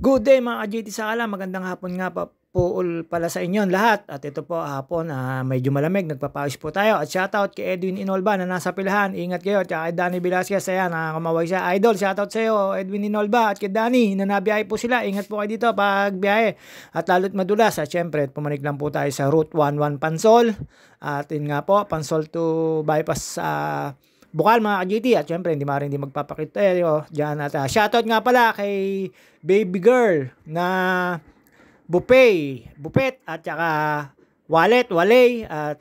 Good day mga ka-GT Sakala, magandang hapon nga pa po pala sa inyo lahat. At ito po hapon, medyo malamig, nagpapawis po tayo. At shoutout kay Edwin Inolba na nasa pilahan, ingat kayo. At kay Danny Velasquez, ayan, nakakamaway siya. Idol, shoutout sa iyo Edwin Inolba. At kay Danny, na nabiyahe po sila, ingat po kayo dito pag biyahe. At lalo't madulas, at syempre, pumanik lang po tayo sa Route 11 Pansol. At yun nga po, Pansol to bypass Bukal mga ka-GT, at syempre hindi magpapakita dyan. At shoutout nga pala kay baby girl na Bupet at saka Walay at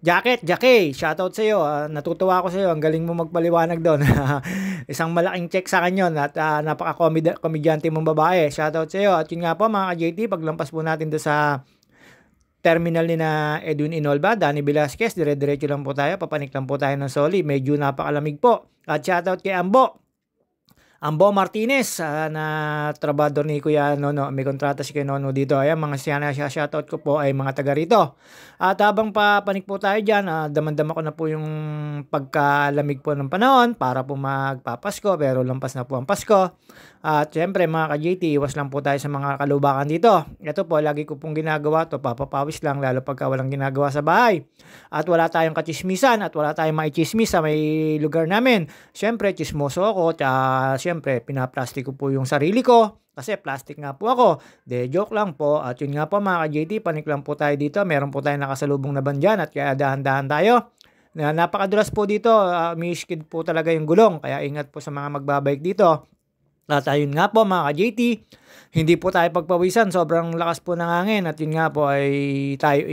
Jackie, shoutout sa iyo. Natutuwa ako sa iyo, ang galing mo magpaliwanag doon. Isang malaking check sa kanyon at napaka-komedyante mong babae. Shoutout sa iyo. At yun nga po mga ka-GT, paglampas po natin doon sa terminal ni na Edwin Inolba, Danny Velasquez, dire-diretso lang po tayo, papanik lang po tayo ng Soli, medyo napakalamig po. At shoutout kay Ambo Martinez, na trabador ni Kuya Nono, may kontrata si Kuya Nono dito. Ayan, mga siya shoutout ko po ay mga taga rito. At habang papanik po tayo dyan, damandama ko na po yung pagkalamig po ng panahon para po magpapasko, pero lampas na po ang Pasko. At syempre mga ka-GT, iwas lang po tayo sa mga kalubakan dito. Ito po, lagi ko pong ginagawa to, papapawis lang, lalo pagka walang ginagawa sa bahay. At wala tayong kachismisan at wala tayong maichismis sa may lugar namin. Syempre, chismoso ako, syempre, pinaplastic ko po yung sarili ko. Kasi plastic nga po ako. Joke lang po. At yun nga po mga ka-GT, panik lang po tayo dito. Meron po tayong nakasalubong na bandyan at kaya dahan-dahan tayo. Napakadulas po dito. Umiiskid po talaga yung gulong. Kaya ingat po sa mga magbabike dito. At ayun nga po mga ka-GT, hindi po tayo pagpawisan, sobrang lakas po ng hangin at yun nga po ay tayo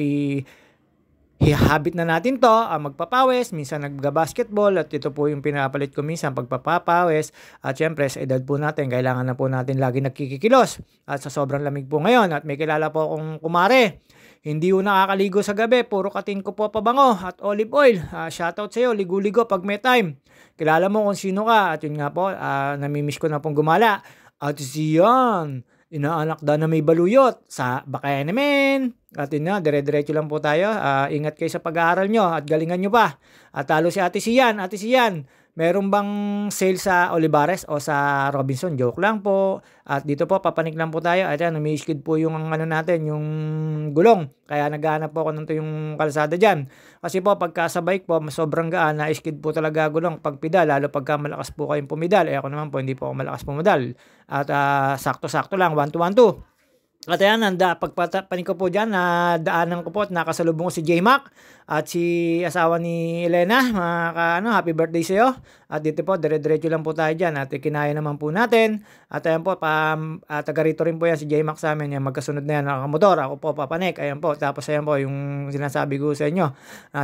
habit na natin to, magpapawis, minsan nagbabasketball at ito po yung pinapalit ko minsan pagpapawis. At syempre sa edad po natin, kailangan na po natin lagi nagkikikilos at sa sobrang lamig po ngayon. At may kilala po akong kumare, hindi po nakakaligo sa gabi, puro kating ko po pabango at olive oil. Shoutout sa iyo, ligo-ligo pag may time. Kilala mo kung sino ka. At yun nga po, namimiss ko na pong gumala. At siyan, inaanak na may baluyot sa baka naman. At yun nga, dire-diretso lang po tayo. Ingat kayo sa pag-aaral nyo at galingan nyo pa. At talo si Ate Sian. Ate Sian, meron bang sale sa Olivares o sa Robinson? Joke lang po. At dito po, papanik lang po tayo. At yan, umiiskid po yung ano natin, yung gulong. Kaya naghahanap po ako nito yung kalsada dyan. Kasi po, pagka sa bike po, sobrang gaan, na-skid po talaga gulong pag pedal. Lalo pagka malakas po kayong pumidal. Ako naman po, hindi po ako malakas pumidal. At sakto-sakto lang, 1-2-1-2. At ayan, pagpapanik ko po dyan, daanan ko po at nakasalubong ko si J-Mac at si asawa ni Elena. Happy birthday sa iyo. At dito po, dire-diretso lang po tayo dyan at kinaya naman po natin. At ayan po, taga rito rin po yan si J-Mac sa amin. Yan, magkasunod na yan, nakamotor. Ako po, papanik. Ayan po, tapos ayan po, yung sinasabi ko sa inyo.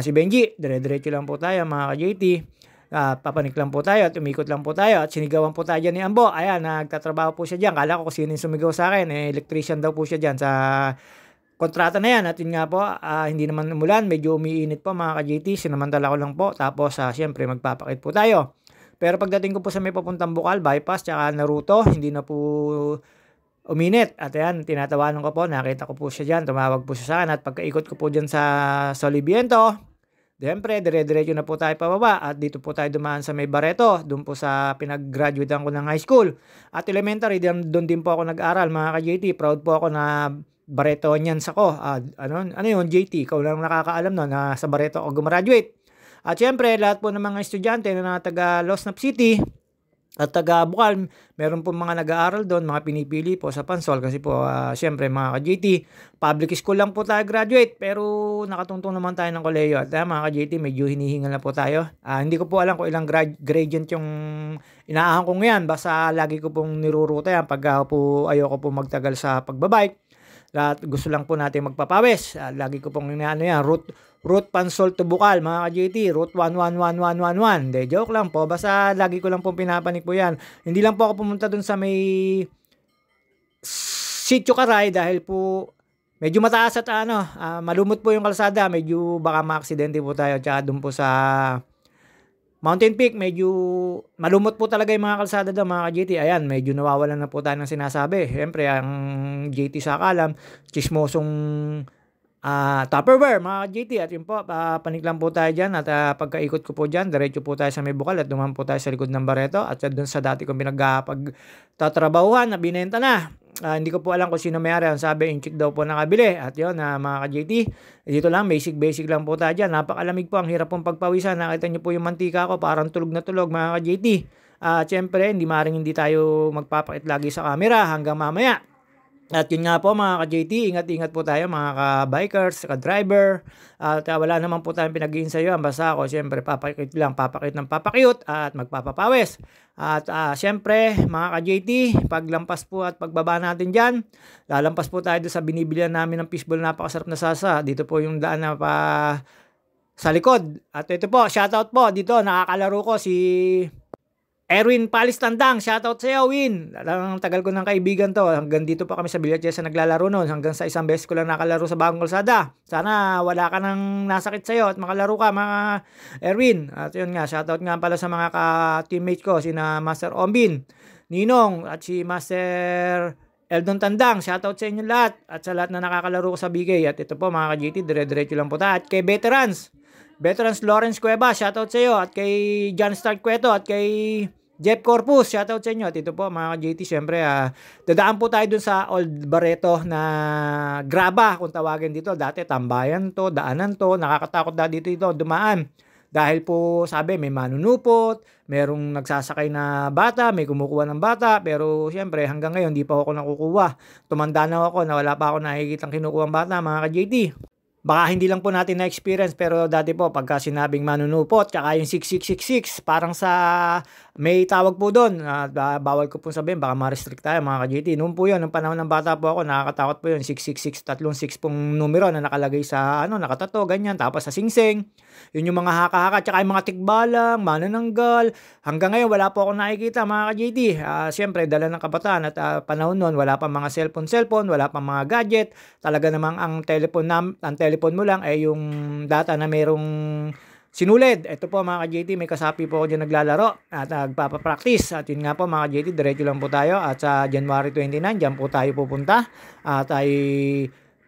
Si Benji, dire-diretso lang po tayo mga ka-JT. Papanik lang po tayo at umikot lang po tayo at sinigawan po tayo dyan ni Ambo. Ayan, nagtatrabaho po siya dyan. Kala ko kung sino yung sumigaw sa akin. Electrician daw po siya dyan sa kontrata na yan. At yun nga po, hindi naman umulan. Medyo umiinit po mga ka-GT. Sinamantala ko lang po. Tapos, syempre, magpapakit po tayo. Pero pagdating ko po sa may papuntang Bukal, bypass, tsaka Naruto, hindi na po uminit. At ayan, tinatawanan ko po. Nakita ko po siya dyan. Tumawag po siya sa akin. At pagkaikot ko po dyan sa Soliviento, siyempre, dire-diretso na po tayo pababa at dito po tayo dumaan sa may Barreto, doon po sa pinag-graduatean ko ng high school. At elementary, doon din po ako nag-aral mga ka-JT. Proud po ako na Barretonians ako. Ano yun, JT? Ikaw lang nakakaalam no, na sa Barreto ako gumraduate. At siyempre, lahat po ng mga estudyante na taga Losnap City at taga Bukal, meron po mga nag-aaral doon, mga pinipili po sa Pansol kasi po, syempre mga ka-JT, public school lang po tayo graduate, pero nakatungtong naman tayo ng koleyo. At mga ka-JT, medyo hinihingal na po tayo. Hindi ko po alam kung ilang gradient yung inaahan ko ngayon, basta lagi ko pong niruruta yan pag ayoko po magtagal sa pagbabike. At gusto lang po natin magpapawis. Lagi ko pong yan, route Pansol to Bukal, mga ka-JT, route 111111. Joke lang po, basta lagi ko lang pong pinapanik po yan. Hindi lang po ako pumunta dun sa may Sitio Caray dahil po medyo mataas at malumot po yung kalsada. Medyo baka ma-aksidente po tayo. Tsaka dun po sa Mountain Peak, medyo malumot po talaga yung mga kalsada daw mga ka-JT. Ayan, medyo nawawalan na po tayo ng sinasabi. Siyempre, ang JT sa kalam, chismosong Tupperware mga ka-JT. At yun po, panik lang po tayo dyan at pagkaikot ko po dyan, diretso po tayo sa may bukal at duman po tayo sa likod ng Barreto at doon sa dati kong pinagpagtatrabahuhan na binenta na. Hindi ko po alam kung sino may-ari. Ang sabi, inchik daw po nakabili. At yun, mga ka-JT, dito lang, basic lang po tayo dyan. Napakalamig po, ang hirap pong pagpawisan. Nakita nyo po yung mantika ko, parang tulog na tulog mga ka-JT. Siyempre, hindi tayo magpapakit lagi sa camera hanggang mamaya. At yun nga po mga ka-JT, ingat-ingat po tayo mga ka-bikers, ka-driver. At wala naman po tayong pinag-iinsayo. Basta ako, siyempre, papakit ng papakute at magpapapawis. At siyempre, mga ka-JT, paglampas po at pagbaba natin dyan, lalampas po tayo sa binibilihan namin ng fishball, napakasarap na sasa. Dito po yung daan na sa likod. At ito po, shoutout po, dito nakakalaro ko si Erwin Palis Tandang, shoutout sa iyo, Win. Ang tagal ko ng kaibigan to. Hanggang dito pa kami sa Villa Chesa naglalaro noon. Hanggang sa isang beses ko lang nakalaro sa Bagong Kalsada. Sana wala ka nang nasakit sa iyo at makalaro ka mga Erwin. At yun nga, shoutout nga pala sa mga ka-teammates ko, sina Master Ombin, Ninong at si Master Eldon Tandang. Shoutout sa inyo lahat at sa lahat na nakakalaro ko sa BK. At ito po mga ka-GT, dire-diretso lang po tayo. At kay Veterans Lawrence Cueva, shoutout sa iyo. At kay John Stark Cueto at kay Jeff Corpus, shoutout sa inyo. At ito po mga ka-JT, syempre dadaan po tayo dun sa Old Barreto na graba kung tawagin dito. Dati tambayan to, daanan to, nakakatakot dito dumaan. Dahil po sabi may manunupot, merong nagsasakay na bata, may kumukuha ng bata, pero syempre hanggang ngayon di pa ako nakukuha. Tumanda na ako na wala pa ako nakikitang kinukuha ng bata mga ka-JT. Baka hindi lang po natin na-experience pero dati po pagka sinabing manunupot tsaka yung 6666 parang sa may tawag po doon. Bawal ko po sabihin baka ma-restrict tayo mga ka-JT. Noon po yun, nung panahon ng bata po ako, nakakatakot po yun. 666, 36 pong numero na nakalagay sa nakatato, ganyan. Tapos sa singsing, yun yung mga haka-haka tsaka yung mga tikbalang, manananggal. Hanggang ngayon wala po ako nakikita mga ka-JT. Siyempre dala ng kabataan at panahon noon wala pa mga cellphone, wala pa mga gadget. Talaga namang ang telephone mo lang ay yung data na merong sinulid. Ito po mga ka-JT, may kasapi po ako dyan naglalaro at nagpapapractice. At yun nga po mga ka-JT, diretso lang po tayo. At sa January 29, dyan po tayo pupunta. At ay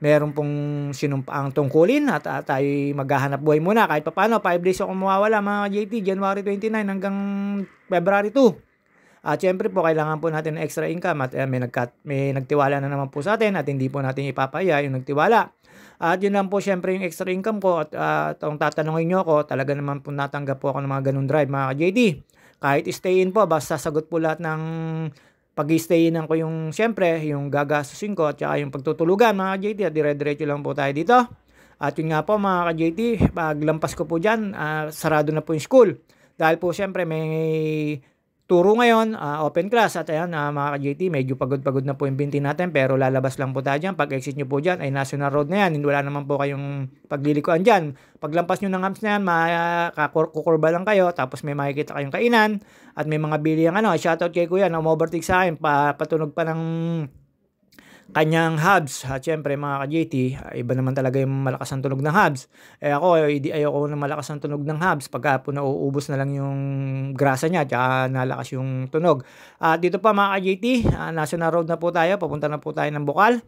meron pong sinumpaang tungkulin at tayo maghahanap buhay muna. Kahit pa paano, 5 days ako mawawala mga ka-JT, January 29 hanggang February 2. At syempre po, kailangan po natin ng extra income at may nagtiwala na naman po sa atin at hindi po natin ipapaya yung nagtiwala. At yun lang po syempre yung extra income ko at kung tatanungin nyo ako, talaga naman po natanggap po ako ng mga ganun drive mga ka-JT. Kahit stay in po, basta sagot po lahat ng pag-stay in ko yung syempre, yung gagastusin ko at saka yung pagtutulugan mga ka-JT at dire-diretso lang po tayo dito. At yun nga po mga ka-JT, pag lampas ko po dyan, sarado na po yung school. Dahil po syempre may turo ngayon, open class at ayan mga ka-JT, medyo pagod na po yung binti natin pero lalabas lang po tayo dyan. Pag exit nyo po dyan ay National Road na yan, hindi wala naman po kayong paglilikuan dyan. Paglampas nyo ng humps na yan, kukurba lang kayo tapos may makikita kayong kainan at may mga bili yung shoutout kay kuya na umovertake sa akin, patunog pa ng kanyang hubs. At syempre mga ka-JT, iba naman talaga yung malakas ang tunog ng hubs. Ako, ayoko na malakas ang tunog ng hubs pagka po nauubos na lang yung grasa niya tsaka nalakas yung tunog. Dito pa mga ka-JT, National Road na po tayo, papunta na po tayo ng Bukal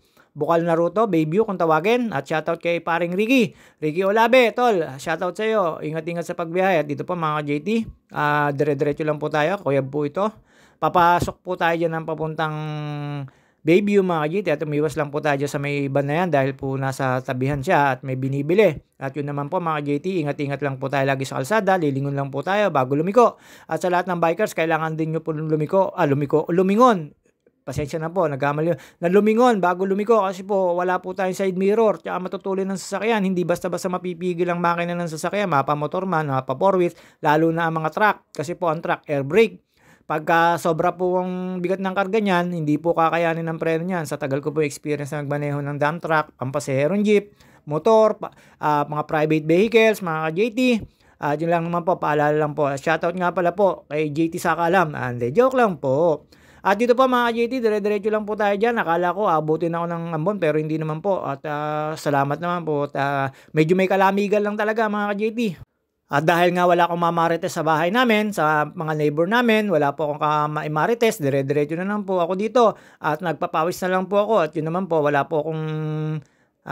Naruto, Bayview kung tawagin. At shoutout kay paring Ricky Olabe, tol, shoutout sa iyo, ingat-ingat sa pagbiyahe. At dito pa mga ka-JT, dire-diretso lang po tayo, kuya po ito, papasok po tayo dyan ng papuntang Bayview mga ka-JT at umiwas lang po tayo sa may iba na yan dahil po nasa tabihan siya at may binibili. At yun naman po mga ka-JT, ingat-ingat lang po tayo lagi sa kalsada, lilingon lang po tayo bago lumiko. At sa lahat ng bikers, kailangan din nyo po lumingon. Pasensya na po, nagkamali na lumingon bago lumiko kasi po wala po tayong side mirror tsaka matutulin ng sasakyan. Hindi basta-basta mapipigil ang makina ng sasakyan, mapa motorman, mapa four wheels, lalo na ang mga truck kasi po ang truck air brake. Pagka sobra po ang bigat ng karga niyan, hindi po kakayanin ng preno niyan. Sa tagal ko po experience na magmaneho ng dump truck, pampasaherong jeep, motor, mga private vehicles, mga ka-JT. Yun lang naman po, paalala lang po. Shoutout nga pala po kay JT Sakalam. Hindi, joke lang po. At dito po mga ka-JT, dire-diretso lang po tayo dyan. Akala ko abutin ako ng Ambon pero hindi naman po. At salamat naman po. At medyo may kalamigan lang talaga mga ka-JT. At dahil nga wala akong mamarites sa bahay namin, sa mga neighbor namin, wala po akong mamarites, dire-diretso na lang po ako dito. At nagpapawis na lang po ako. At yun naman po, wala po akong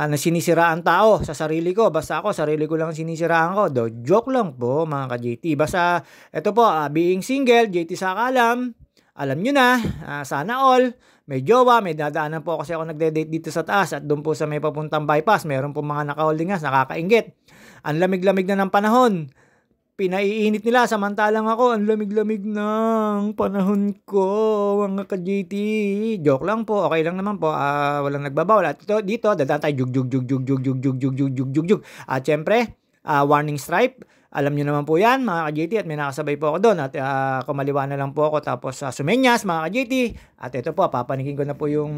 na sinisiraan tao sa sarili ko. Basta ako, sarili ko lang sinisiraan ko. Joke lang po mga ka-JT. Basta, ito po, being single, JT Sakalam, alam nyo na, sana all, may jowa, may dadaanan po kasi ako nagde-date dito sa taas at doon po sa may papuntang bypass, meron po mga naka-holding hands, nakakainggit. Ang lamig-lamig na ng panahon. Pinaiinit nila samantalang ako ang lamig-lamig ng panahon ko, mga ka-JT. Joke lang po, okay lang naman po. Walang nagbabawal. At dito dadaan tayo jug. At syempre, warning stripe. Alam niyo naman po 'yan, mga ka-JT, at may nakasabay po ako doon at kumaliwa na lang po ako tapos sumenyas, mga ka-JT. At ito po, papanikin ko na po yung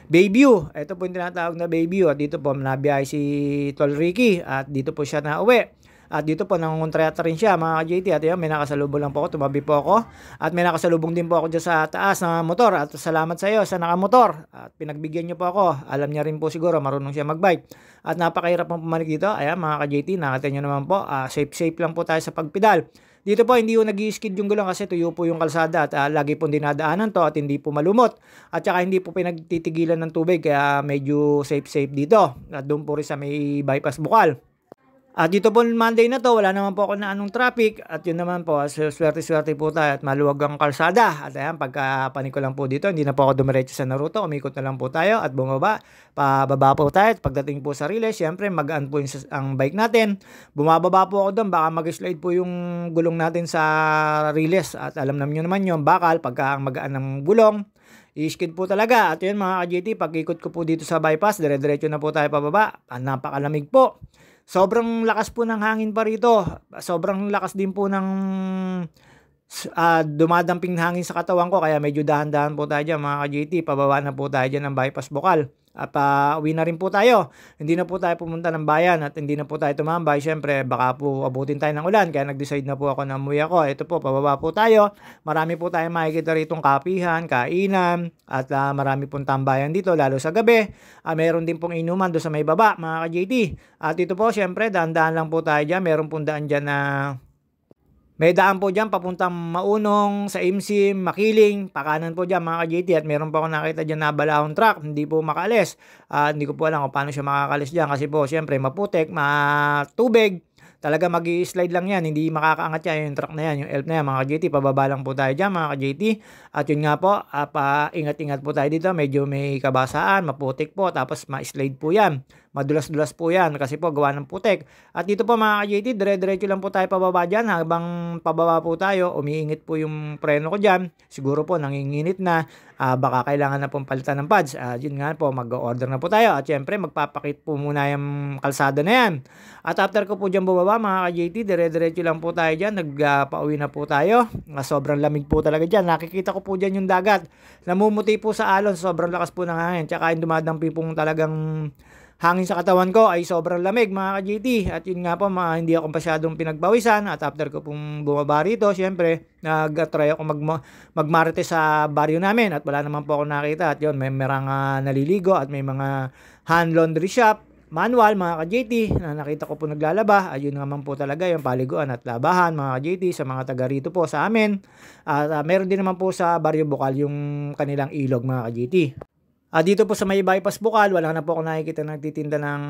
Bayview. Ito po yung tinatawag na Bayview at dito po nabiyahe si Tol Ricky at dito po siya nauwi. At dito po nangungontrata rin siya, mga ka-JT. At yun, may nakasalubong lang po ako, tumabi po ako. At may nakasalubong din po ako dyan sa taas ng motor. At salamat sa iyo sa nakamotor. At pinagbigyan niyo po ako. Alam niya rin po siguro, marunong siya magbike. At napakahirap pong pumanik dito. Ayan, mga ka-JT, nakita niyo naman po. Safe lang po tayo sa pagpedal. Dito po, hindi po nag-i-skid yung gulong kasi tuyo po yung kalsada at lagi po dinadaanan to at hindi po malumot. At saka hindi po pinagtitigilan ng tubig kaya medyo safe dito. At doon po rin sa may bypass Bukal. At dito po Monday na to, wala naman po ako na anong traffic. At yun naman po, swerte po tayo at maluwag ang kalsada. At ayan, pagkapanik ko lang po dito, hindi na po ako dumiretso sa Naruto. Umikot na lang po tayo at bumaba. Pababa po tayo. At pagdating po sa relay, syempre magaan po ang bike natin. Bumababa po ako doon, baka mag-slide po yung gulong natin sa relays. At alam naman naman yung bakal, pagka magaan ng gulong, i-skid po talaga. At yun mga ka-JT, pag-ikot ko po dito sa bypass, dire-diretso na po tayo pababa. Napakalamig po. Sobrang lakas po ng hangin pa rito. Sobrang lakas din po ng dumadamping hangin sa katawan ko. Kaya medyo dahan-dahan po tayo dyan, mga ka-JT. Pababa na po tayo dyan ng bypass Bukal. At uwi na rin po tayo. Hindi na po tayo pumunta ng bayan at hindi na po tayo tumambay. Siyempre, baka po abutin tayo ng ulan. Kaya nag-decide na po ako na umuwi ako. Ito po, pababa po tayo. Marami po tayo makikita rito kapihan, kainan, at marami pong tambayan dito, lalo sa gabi. Meron din pong inuman doon sa may baba, mga ka-JT. At ito po, siyempre, daan-daan lang po tayo dyan. Meron pong daan dyan na may daan po dyan papuntang Maunong, sa Imsim, Makiling, pakanan po dyan, mga ka-JT. At meron po ako nakita dyan na balahong truck, hindi po makalis. Hindi ko po alam kung paano siya makakalis dyan kasi po siyempre maputik, matubig. Talaga mag-i-slide lang yan, hindi makakaangat yan yung truck na yan, yung elf na yan, mga ka-JT. Pababa lang po tayo dyan, mga ka-JT. At yun nga po, ingat-ingat po tayo dito, medyo may kabasaan, maputik po, tapos ma-slide po yan. Madulas-dulas po yan kasi po gawa ng putik. At dito po, mga ka-JT, dire-diretso lang po tayo pababa dyan. Habang pababa po tayo, umiingit po yung preno ko dyan. Siguro po nanginginit na, baka kailangan na pong palitan ng pads. Yun nga po, mag-order na po tayo. At syempre, magpapakit po muna yung kalsada na yan. At after ko po dyan bumaba, mga ka-JT, dire-diretso lang po tayo dyan. Nagpauwi na po tayo. Sobrang lamig po talaga dyan. Nakikita ko po dyan yung dagat. Namumuti po sa alon. Sobrang lakas po ng hangin. Tsaka yung dumadampi pong talagang hangin sa katawan ko ay sobrang lamig, mga ka-JT. At yun nga po, hindi ako masyadong pinagbawisan. At after ko pong bumaba rito, syempre, nag-try ako magmarites sa baryo namin. At wala naman po ako nakita. At yun, may merang naliligo at may mga hand laundry shop. Manual, mga ka-JT, na nakita ko po naglalaba. Ayun naman po talaga yung paliguan at labahan, mga ka-JT, sa mga taga rito po sa amin. At meron din naman po sa Barrio Bukal yung kanilang ilog, mga ka-JT. Dito po sa may bypass Bukal, wala na po ako nakikita nagtitinda ng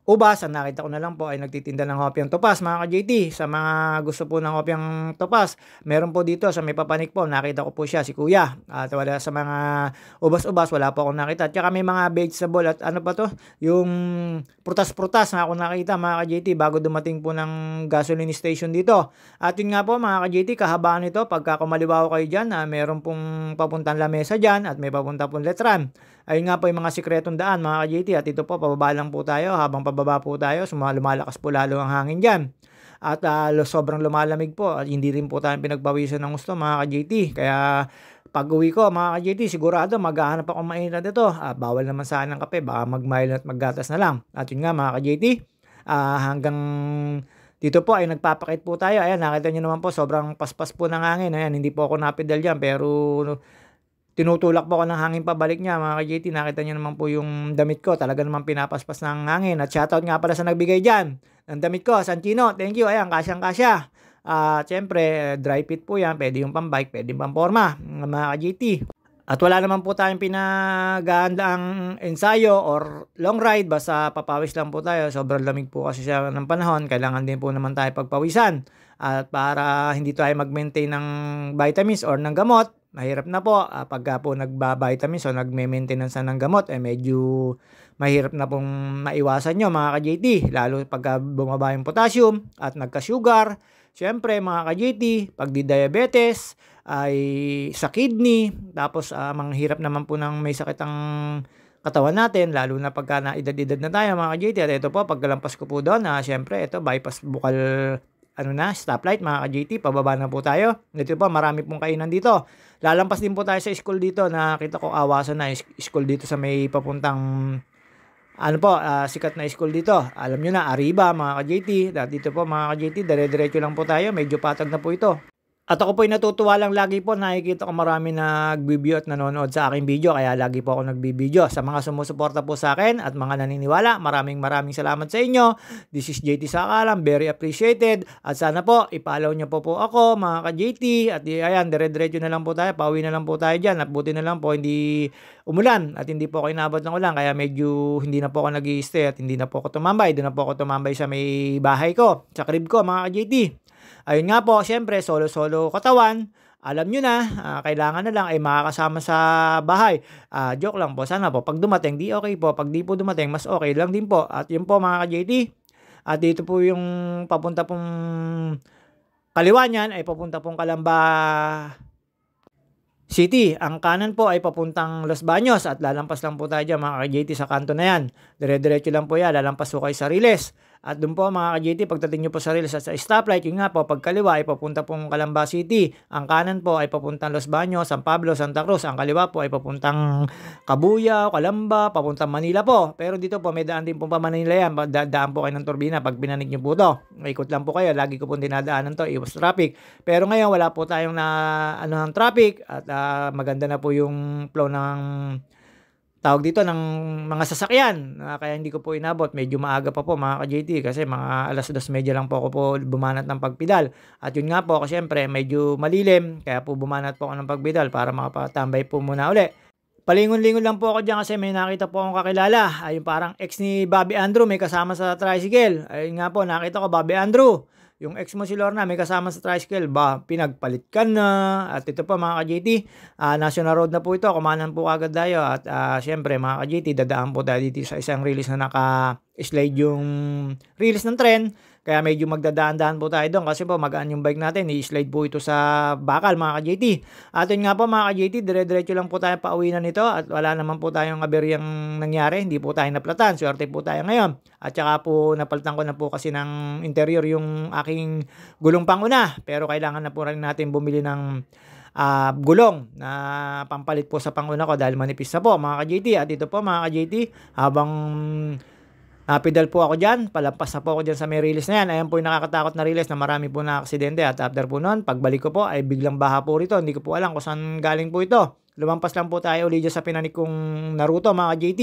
ubas. Ang nakita ko na lang po ay nagtitinda ng hopyang topas, mga ka-JT. Sa mga gusto po ng hopyang topas, meron po dito sa may papanik po. Nakita ko po siya, si Kuya. At wala sa mga ubas-ubas, wala po ako nakita. At saka may mga vegetable at ano pa to, yung prutas-prutas na ako nakita, mga ka-JT, bago dumating po ng gasoline station dito. At yun nga po, mga ka-JT, kahabaan nito, pagka kumaliwa kayo dyan, meron pong papuntang lamesa dyan at may papunta pong Letran. Ayun nga po yung mga sikretong daan, mga ka-JT. At ito po, pababa lang po tayo. Habang pababa po tayo, lumalakas po lalo ang hangin dyan. At sobrang lumalamig po. At hindi rin po tayo pinagpawisan ng gusto, mga ka-JT. Kaya pag uwi ko, mga ka-JT, sigurado maghahanap ako mainit dito. Bawal naman sa akin ng kape. Baka mag-mile at maggatas na lang. At yun nga, mga ka-JT, hanggang dito po ay nagpapakit po tayo. Ayan, nakita nyo naman po, sobrang paspas po ng hangin. Ayan, hindi po ako napedal dyan, pero tinutulak po ako ng hangin pabalik niya, mga ka-JT. Nakita niyo naman po yung damit ko. Talaga naman pinapaspas ng hangin. At shoutout nga pala sa nagbigay dyan ng damit ko, Sanchino. Thank you. Ayan, kasyang-kasya. Siyempre, dry fit po yan. Pwede yung pambike, pwede yung pamporma, mga ka-JT. At wala naman po tayong pinaghahandaang ensayo or long ride, basta papawis lang po tayo. Sobrang lamig po kasi siya ng panahon, kailangan din po naman tayo pagpawisan. At para hindi tayo mag-maintain ng vitamins or ng gamot, mahirap na po. Pagka po nagba-vitamins o nagme-maintenance na ng gamot, medyo mahirap na pong maiwasan nyo mga ka-JT. Lalo pagka bumaba yung potassium at nagka-sugar. Siyempre mga ka-JT, pag di-diabetes, ay sa kidney, tapos manghirap naman po ng may sakit ang katawan natin, lalo na pagka na edad-edad na tayo mga ka-JT. At ito po, pagkalampas ko po doon, syempre ito, bypass bukal, stoplight mga ka-JT, pababa na po tayo. Dito po, marami pong kainan dito. Lalampas din po tayo sa school dito, nakita ko awasan na school dito sa may papuntang sikat na school dito. Alam nyo na, Arriba mga ka-JT. Dito po mga ka-JT, dire-diretso lang po tayo, medyo patag na po ito. At ako po'y natutuwa lang lagi po, nakikita ko marami nag-view at nanonood sa aking video, kaya lagi po ako nag-video. Sa mga sumusuporta po sa akin at mga naniniwala, maraming salamat sa inyo. This is JT Sakalam, very appreciated. At sana po, i-follow nyo po ako mga ka-JT. At ayan, dire-diretso na lang po tayo, pauwi na lang po tayo dyan. At buti na lang po, hindi umulan at hindi po ako inabot ng ulan, kaya medyo hindi na po ako nag-i-stay at hindi na po ako tumambay. Doon na po ako tumambay sa may bahay ko, sa crib ko mga ka-JT. Ayun nga po, syempre, solo-solo katawan. Alam nyo na, kailangan na lang ay makakasama sa bahay. Joke lang po, sana po, pag dumating, di okay po. Pag di po dumating, mas okay lang din po. At yun po mga ka-JT. At dito po yung papunta pong kaliwa niyan ay papunta pong Calamba City. Ang kanan po ay papuntang Los Baños at lalampas lang po tayo dyan mga ka-JT sa kanto na yan. Dire-diretso lang po yan, lalampas po kayo sa Riles. At doon po mga ka-JT, pagdating nyo po sa Riles at sa stoplight, yun nga po, pagkaliwa ay papunta pong Calamba City. Ang kanan po ay papuntang Los Baños, San Pablo, Santa Cruz. Ang kaliwa po ay papuntang Cabuyao, Calamba, papuntang Manila po. Pero dito po may daan din po pa Manila yan. Daan po kayo ng turbina pag pinanig nyo po to. Ikot lang po kayo, lagi ko po dinadaanan to, iwas traffic. Pero ngayon wala po tayong ng traffic at maganda na po yung flow ng tawag dito ng mga sasakyan, kaya hindi ko po inabot. Medyo maaga pa po mga ka-JT kasi mga alas 2:30 lang po ako po bumanat ng pagpedal. At yun nga po, kasi syempre medyo malilim, kaya po bumanat po ako ng pagpedal para makapatambay po muna uli. Palingon-lingon lang po ako dyan kasi may nakita po akong kakilala. Ayun, parang ex ni Bobby Andrew, may kasama sa tricycle. Ayun nga po, nakita ko Bobby Andrew. Yung ex mo si Lorna, may kasama sa tricycle, pinagpalit ka na. At ito po mga ka-JT, National Road na po ito, kumanan po agad tayo. At syempre mga ka-JT, dadaan po tayo dito sa isang release na naka-slide yung release ng tren. Kaya medyo magdadaan-daan po tayo doon kasi po magaan yung bike natin. I-slide po ito sa bakal mga ka-JT. At yun nga po mga ka-JT, dire-diretso lang po tayo pauwi na nito. At wala naman po tayong aberyang nangyari. Hindi po tayo naplatan. Swerte po tayo ngayon. At saka po napalitan ko na po kasi ng interior yung aking gulong panguna. Pero kailangan na po rin natin bumili ng gulong na pampalit po sa panguna ko dahil manipis na po mga ka-JT. At ito po mga ka-JT, habang pedal po ako dyan, palampas na po ako dyan sa may release na yan. Ayan po yung nakakatakot na release na marami po na aksidente. At after po nun, pagbalik ko po ay biglang baha po rito. Hindi ko po alam kung saan galing po ito. Lumampas lang po tayo ulit dyan sa pinanik kong Naruto mga ka-JT.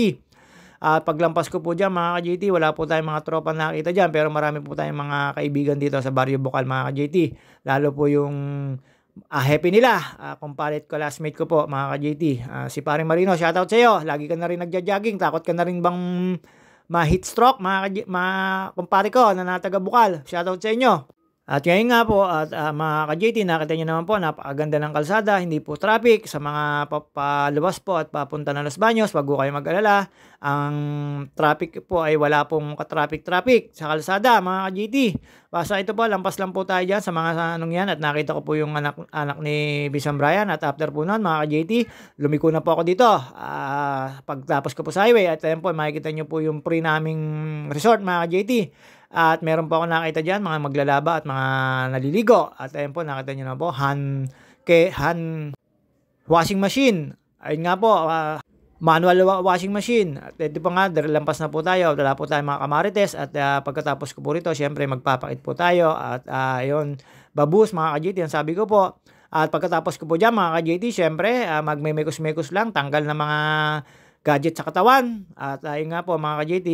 At paglampas ko po dyan mga ka-JT, wala po tayong mga tropa nakita dyan. Pero marami po tayong mga kaibigan dito sa Barrio Bukal mga ka-JT. Lalo po yung happy nila, kumpalit ko, classmate ko po mga ka-JT. Si Paring Marino, shoutout sa iyo. Lagi ka na rin nagja-jogging. Takot ka na rin bang ma-heat stroke, kumpare ko na nataga Bukal. Shoutout sa inyo. At ngayon nga po, at mga ka-JT, nakita nyo naman po, napakaganda ng kalsada, hindi po traffic. Sa mga paluwas po at papunta na Los Baños, wag po kayo mag-alala. Ang traffic po ay wala pong ka-traffic sa kalsada, mga ka-JT. Basta ito po, lampas lang po tayo dyan sa mga anong yan. At nakita ko po yung anak ni Bisang Brian. At after po nun, mga ka-JT, lumiko na po ako dito. Pagtapos ko po sa highway, at ayan po, makikita nyo po yung pre naming resort, mga ka-JT. At meron po ako nakita dyan, mga maglalaba at mga naliligo. At ayun po, nakita nyo na po, hand washing machine. Ayun nga po, manual washing machine. At ito po nga, lampas na po tayo. Wala po tayo mga kamarites. At pagkatapos ko po rito, syempre magpapakit po tayo. At ayun, babus mga ka-JT, yan sabi ko po. At pagkatapos ko po dyan mga ka-JT, syempre magmemekos-mekos lang, tanggal na mga gadget sa katawan. At ayun nga po mga ka-JT,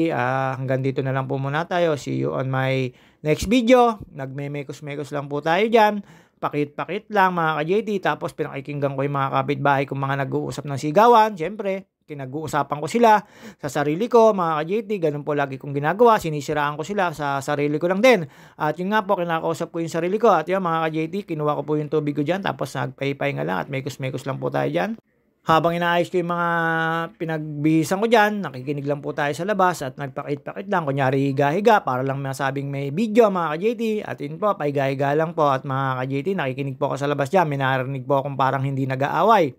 hanggang dito na lang po muna tayo. See you on my next video. Nagmemekos-mekos lang po tayo dyan. pakit-pakit lang mga ka-JT, tapos pinakikinggan ko yung mga kapitbahay kong mga nag-uusap ng sigawan. Siyempre, kinag-uusapan ko sila sa sarili ko mga ka-JT, ganun po lagi kong ginagawa, sinisiraan ko sila sa sarili ko lang din. At yun nga po, kinakausap ko yung sarili ko. At yun mga ka-JT, kinuha ko po yung tubig ko dyan, tapos nagpahinga lang at mekos-mekos lang po tayo dyan. Habang inaayos ko yung mga pinagbihisan ko dyan, nakikinig lang po tayo sa labas at nagpakit-pakit lang. Kunyari higa-higa para lang masabing may video mga ka-JT. At yun po, pahiga-higa lang po at mga ka-JT, nakikinig po ako sa labas dyan. May narinig po akong parang hindi nag-aaway.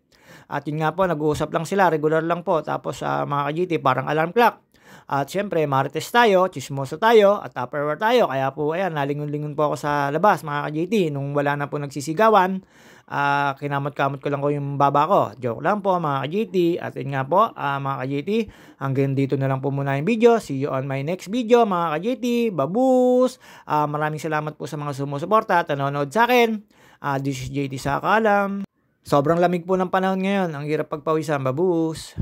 At yun nga po, nag-uusap lang sila, regular lang po. Tapos mga ka-JT, parang alarm clock. At syempre, marites tayo, chismoso tayo, at tupperware tayo. Kaya po, ayan, nalingon-lingon po ako sa labas, mga ka-JT. Nung wala na po nagsisigawan, kinamot-kamot ko lang ko yung baba ko. Joke lang po, mga ka-JT. At yun nga po, mga ka-JT, hanggang dito na lang po muna yung video. See you on my next video, mga ka-JT. Babus! Maraming salamat po sa mga sumusuporta at nanonood sa akin. This is JT Sakalam. Sobrang lamig po ng panahon ngayon. Ang hirap pagpawisan. Babus!